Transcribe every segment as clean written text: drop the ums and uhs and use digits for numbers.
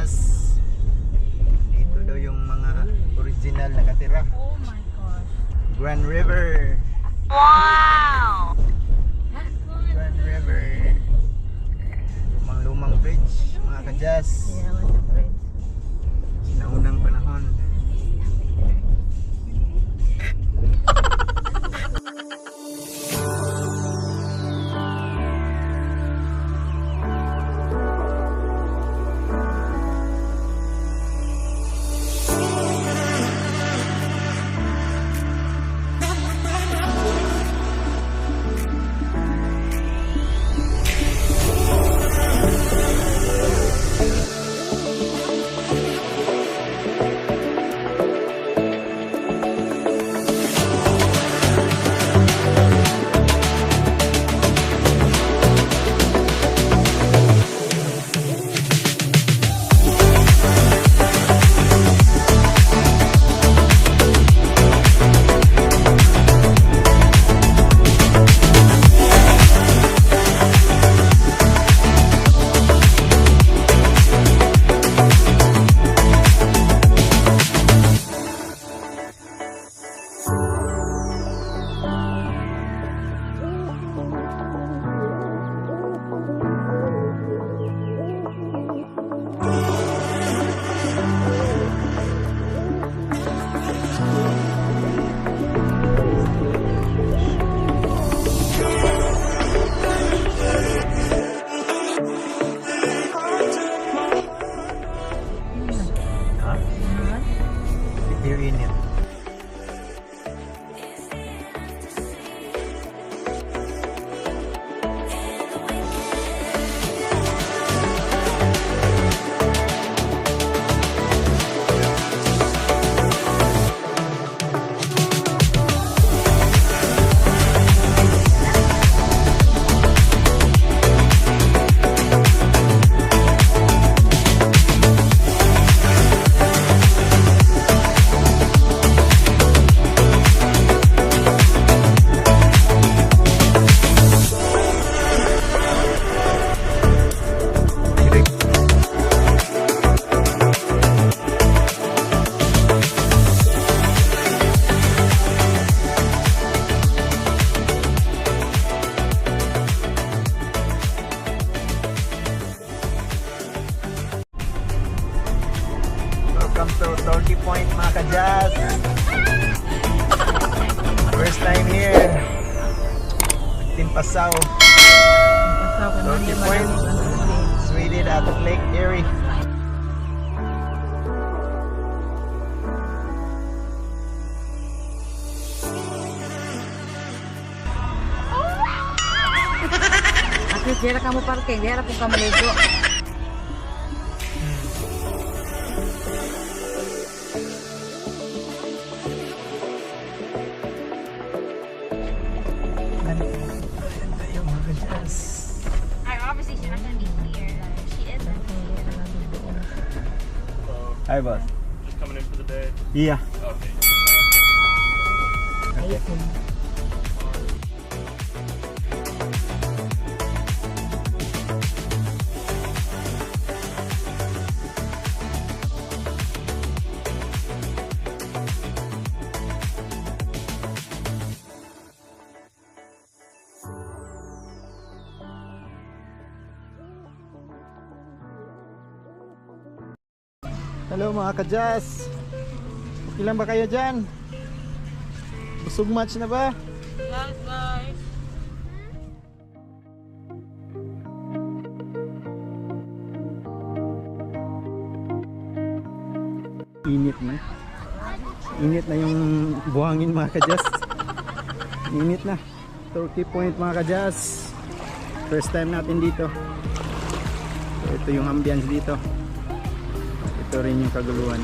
Kadyas. Dito daw yung mga original nakatira. Oh my gosh. Grand River. Wow! Grand River. Lumang bridge, mga Kadyas. Yeah, what's the bridge? Sinaunang panahon. Here in it. Welcome to Torquay Point, mga Kadyas. First time here. Timpasaw. Torquay Point, situated at Lake Erie. At least dira ka mo parking, dira po ka maligo. Ayun, mga Kadyas. Obviously, she's not gonna be here. She isn't. Hi, boss. Just coming in for the day. Yeah. Okay. Hello, mga Kadyas. Okay lang ba kayo dyan? Busog match na ba? Yes, guys. Init na. Init na yung buhangin, mga Kadyas. Init na. Torquay Point, mga Kadyas. First time natin dito. So, ito yung ambience dito. Ito rin yung kaguluhan.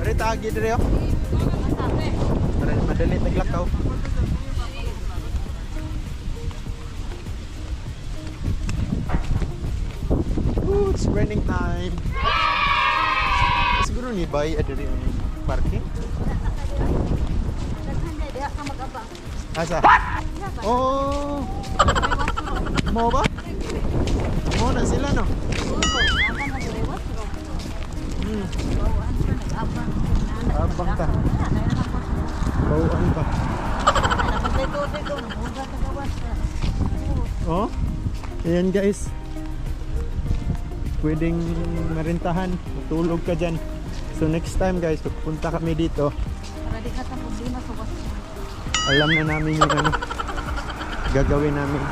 Dari tagi diri oh. Para madali naglakaw. Ooh, it's raining time. Siguro ni bay diri ang parking. Diya ka mag-aba. Asa? Oh. Mo ba? Mo na sila no. Hmm. Abang ta. Bawaan pa. Oh. Ayan guys. Pwedeng marintahan, matulog ka dyan. So next time guys, pupunta kami dito, Para di ka sa problema sa washroom. alam na namin yung ano, gagawin namin.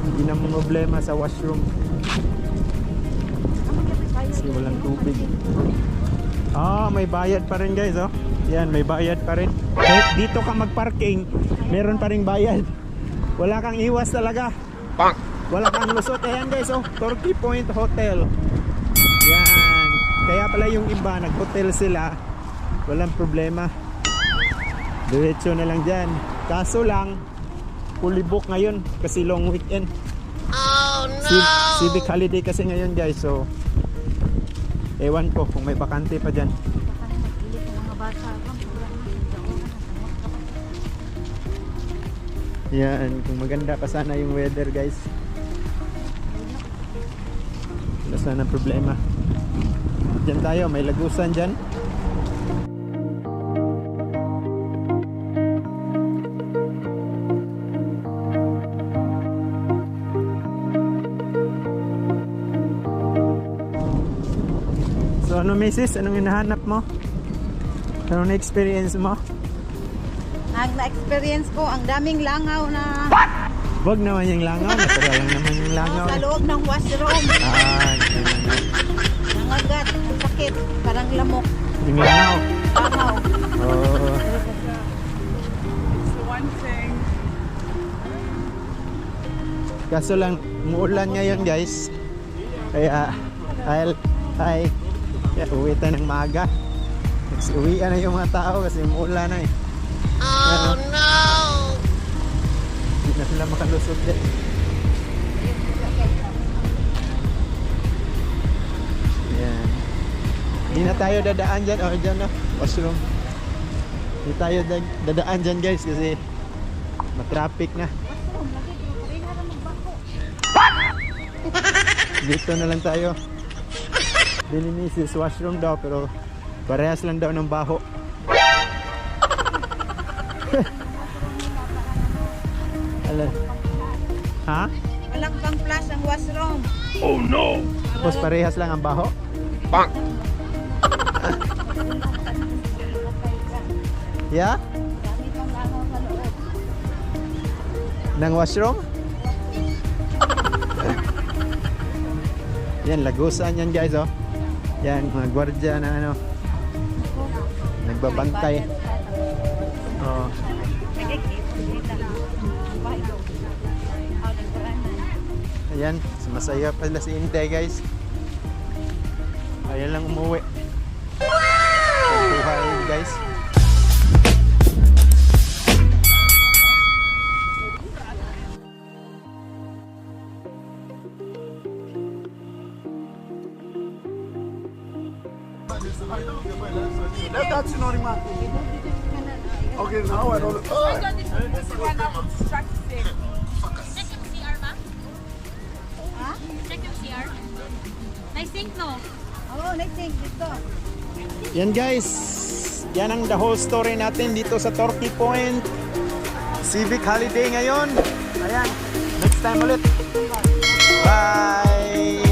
Hindi na problema sa washroom kasi walang tubig. Ah, may bayad pa rin guys oh. Yan, may bayad pa rin. Kahit dito ka magparking, meron pa ring bayad. Wala kang iwas talaga. Wala kang lusot. Ayan guys oh, Turkey Point Hotel. Yan. Kaya pala yung iba, nag-hotel sila. Walang problema. Diretso na lang dyan. Kaso lang, fully book ngayon kasi long weekend. Oh no! Civic holiday kasi ngayon guys. So, ewan ko kung may bakante pa dyan. Baka na mag-ilit ng mga bata. Yan, kung maganda pa sana yung weather guys. Wala sana problema. Diyan tayo, may lagusan dyan. So ano misis, anong hinahanap mo? Anong na-experience mo? Ang na-experience ko, ang daming langaw na Wag naman yung langaw, natural lang naman yung langaw. sa loob ng washroom. Nangagat, ang sakit, parang lamok. Yung langaw. Langaw. Oh. Kaso lang, umuulan ngayon guys. Kaya, uwi tayo ng maaga. Kasi uwian na yung mga tao kasi umuulan na eh. Oh no! Hindi na sila makalusot din. Yan. Hindi na tayo dadaan dyan. O, dyan na. Washroom. Hindi tayo dadaan dyan guys kasi matraffic na. Dito na lang tayo. Dininisis washroom daw pero parehas lang daw ng baho. Alam. Ha? Walang pang flash ang washroom. Oh no! Tapos parehas lang ang baho? Bang! Yeah? Dami pang langaw sa loob. Ng washroom? Yan, lagusan yan guys oh. Yan, mga gwardiya na ano, nagbabantay. Oh. Ayan, masaya pala si Inday guys. Ayan lang umuwi. Buhay guys. That's not man. Okay, now I don't. Check yung CR, ma? Ha? Check yung CR. Nice sink, no? Oo, nagsing dito. Yan guys, yan ang the whole story natin dito sa Turkey Point. Civic holiday ngayon. Ayan, next time ulit. Bye!